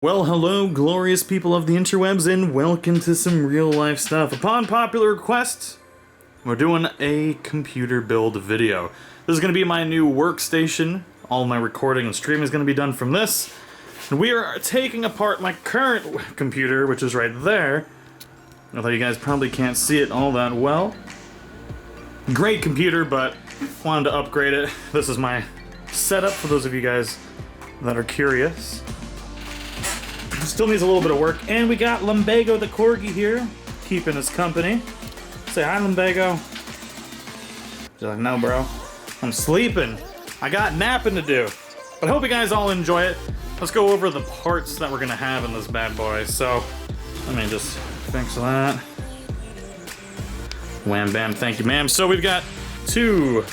Well, hello, glorious people of the interwebs, and welcome to some real-life stuff. Upon popular request, we're doing a computer build video. This is going to be my new workstation. All my recording and streaming is going to be done from this. And we are taking apart my current computer, which is right there. Although you guys probably can't see it all that well. Great computer, but wanted to upgrade it. This is my setup for those of you guys that are curious. Still needs a little bit of work, and we got Lumbago the Corgi here, keeping us company. Say hi, Lumbago. She's like, no, bro, I'm sleeping. I got napping to do. But I hope you guys all enjoy it. Let's go over the parts that we're gonna have in this bad boy. So, let me just fix that. Wham bam, thank you, ma'am. So we've got two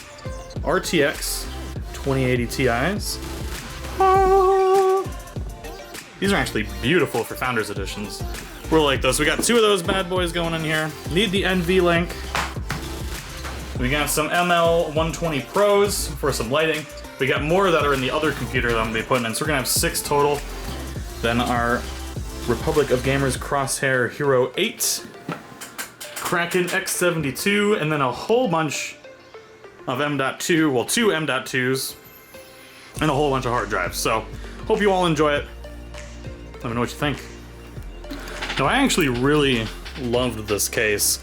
RTX 2080 Ti's. These are actually beautiful for Founders Editions. We're like those. We got two of those bad boys going in here. Need the NV link. We got some ML120 Pros for some lighting. We got more that are in the other computer that I'm gonna be putting in. So we're gonna have 6 total. Then our Republic of Gamers Crosshair Hero 8, Kraken X72, and then a whole bunch of M.2, well, 2 M.2s, and a whole bunch of hard drives. So hope you all enjoy it. Let me know what you think. Now, I actually really loved this case,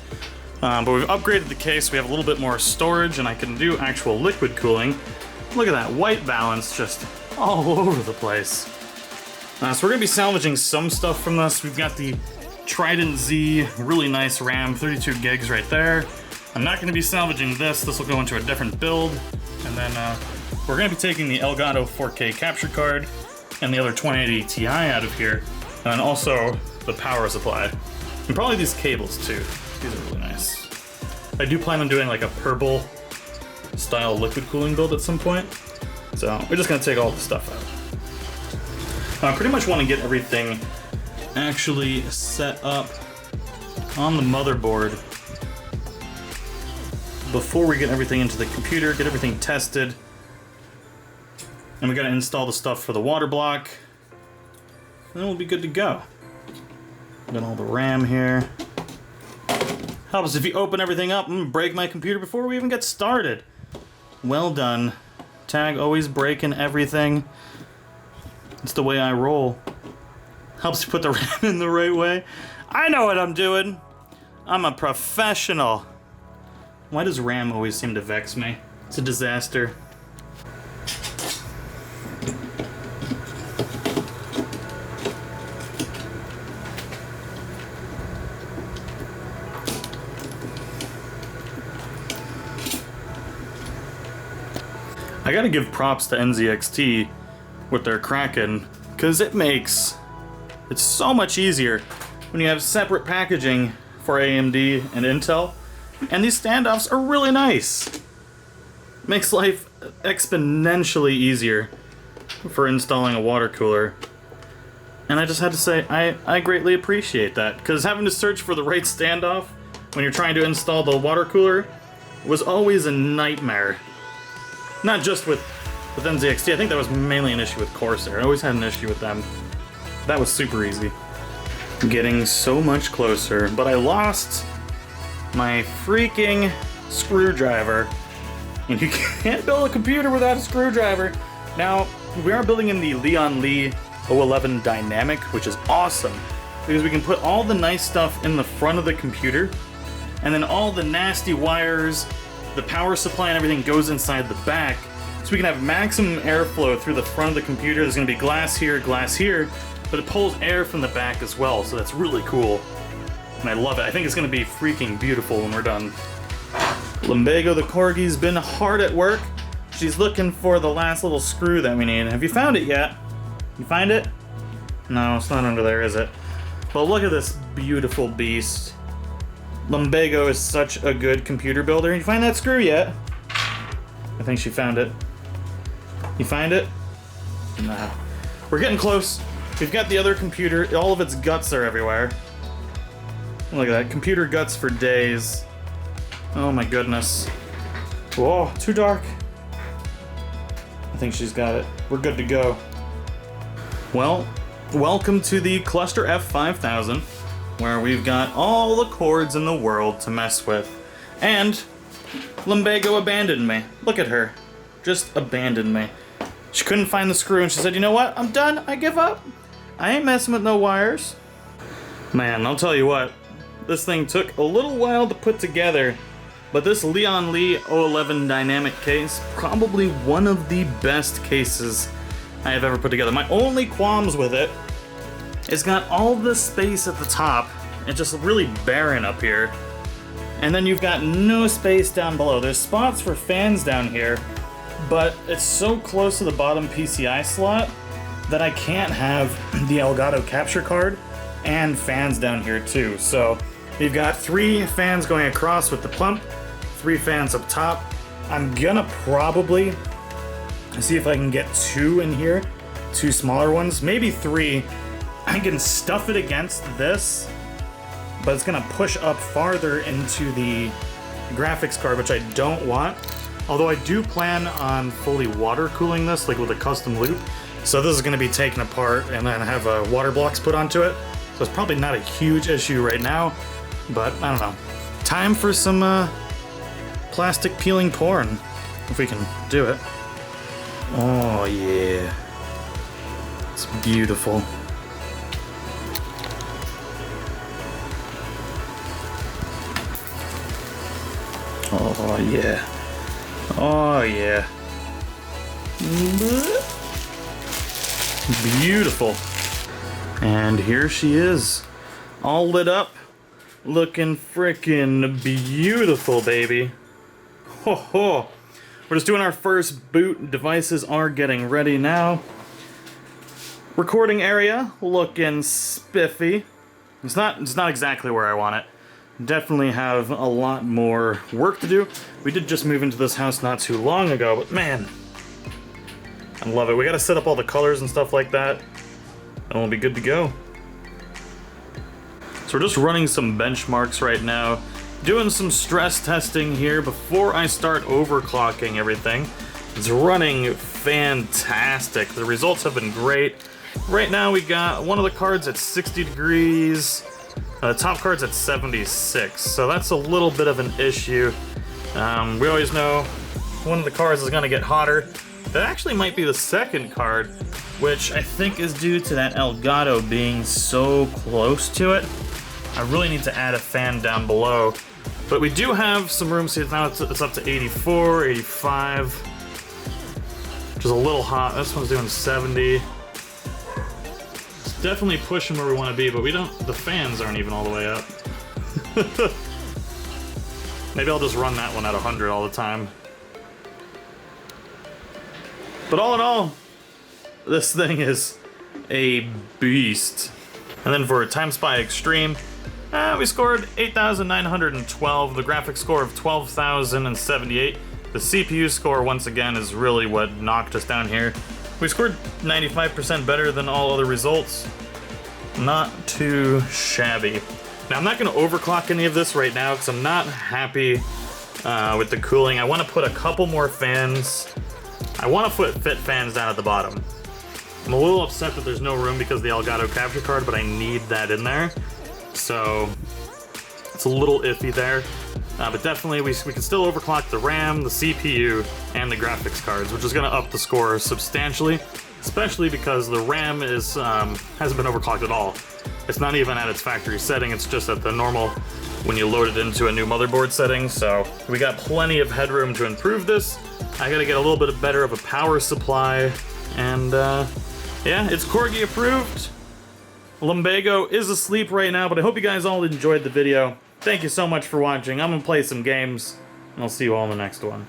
but we've upgraded the case. We have a little bit more storage, and I can do actual liquid cooling. Look at that white balance just all over the place. So we're gonna be salvaging some stuff from this. We've got the Trident Z, really nice RAM, 32 gigs right there. I'm not gonna be salvaging this. This will go into a different build. And then we're gonna be taking the Elgato 4K capture card and the other 2080 Ti out of here, and then also the power supply, and probably these cables too. These are really nice. I do plan on doing like a purple style liquid cooling build at some point, so we're just gonna take all the stuff out. I pretty much want to get everything actually set up on the motherboard before we get everything into the computer, get everything tested. And we gotta install the stuff for the water block, and then we'll be good to go. Got all the RAM here. Helps if you open everything up and break my computer before we even get started. Well done. Tag always breaking everything. It's the way I roll. Helps you put the RAM in the right way. I know what I'm doing. I'm a professional. Why does RAM always seem to vex me? It's a disaster. I gotta give props to NZXT with their Kraken, because it's so much easier when you have separate packaging for AMD and Intel, and these standoffs are really nice. Makes life exponentially easier for installing a water cooler. And I just had to say, I greatly appreciate that, because having to search for the right standoff when you're trying to install the water cooler was always a nightmare. Not just with NZXT, I think that was mainly an issue with Corsair. I always had an issue with them. That was super easy. Getting so much closer, but I lost my freaking screwdriver. And you can't build a computer without a screwdriver. Now, we are building in the Leon Lee 011 Dynamic, which is awesome, because we can put all the nice stuff in the front of the computer, and then all the nasty wires, the power supply and everything goes inside the back, so we can have maximum airflow through the front of the computer. There's going to be glass here, but it pulls air from the back as well, so that's really cool. And I love it. I think it's going to be freaking beautiful when we're done. Lumbago the Corgi's been hard at work. She's looking for the last little screw that we need. Have you found it yet? You find it? No, it's not under there, is it? Well, look at this beautiful beast. Lumbago is such a good computer builder. Did you find that screw yet? I think she found it. You find it? No. We're getting close. We've got the other computer. All of its guts are everywhere. Look at that. Computer guts for days. Oh my goodness. Whoa, too dark. I think she's got it. We're good to go. Well, welcome to the Cluster F5000, where we've got all the cords in the world to mess with. And Lumbago abandoned me. Look at her. Just abandoned me. She couldn't find the screw and she said, you know what? I'm done. I give up. I ain't messing with no wires. Man, I'll tell you what. This thing took a little while to put together, but this Leon Lee 011 dynamic case, probably one of the best cases I have ever put together. My only qualms with it, it's got all this space at the top. It's just really barren up here. And then you've got no space down below. There's spots for fans down here, but it's so close to the bottom PCI slot that I can't have the Elgato capture card and fans down here too. So you've got 3 fans going across with the pump, 3 fans up top. I'm gonna probably see if I can get 2 in here, 2 smaller ones, maybe 3. I can stuff it against this, but it's gonna push up farther into the graphics card, which I don't want. Although I do plan on fully water cooling this, like with a custom loop. So this is gonna be taken apart and then have water blocks put onto it. So it's probably not a huge issue right now, but I don't know. Time for some plastic peeling porn, if we can do it. Oh yeah, it's beautiful. Oh yeah. Oh yeah. Beautiful. And here she is, all lit up, looking frickin' beautiful, baby. Ho ho. We're just doing our first boot. Devices are getting ready now. Recording area looking spiffy. It's not exactly where I want it. Definitely have a lot more work to do. We did just move into this house not too long ago, but man, I love it. We gotta set up all the colors and stuff like that, and we'll be good to go. So we're just running some benchmarks right now, doing some stress testing here before I start overclocking everything. It's running fantastic. The results have been great. Right now we got one of the cards at 60 degrees. The top card's at 76, so that's a little bit of an issue. We always know one of the cards is gonna get hotter. That actually might be the second card, which I think is due to that Elgato being so close to it. I really need to add a fan down below. But we do have some room, see now it's up to 84, 85, which is a little hot. This one's doing 70. Definitely pushing where we want to be, but the fans aren't even all the way up. Maybe I'll just run that one at 100 all the time. But all in all, this thing is a beast. And then for Time Spy Extreme, we scored 8,912, the graphics score of 12,078. The CPU score, once again, is really what knocked us down here. We scored 95% better than all other results. Not too shabby. Now, I'm not going to overclock any of this right now because I'm not happy with the cooling. I want to put a couple more fans. I want to fit fans down at the bottom. I'm a little upset that there's no room because of the Elgato capture card, but I need that in there. So it's a little iffy there. But definitely we can still overclock the RAM, the CPU, and the graphics cards, which is going to up the score substantially, especially because the RAM hasn't been overclocked at all. It's not even at its factory setting, it's just at the normal when you load it into a new motherboard setting, so we got plenty of headroom to improve this. I gotta get a little bit better of a power supply, and yeah, it's Corgi approved. Lumbago is asleep right now, but I hope you guys all enjoyed the video. Thank you so much for watching. I'm gonna play some games, and I'll see you all in the next one.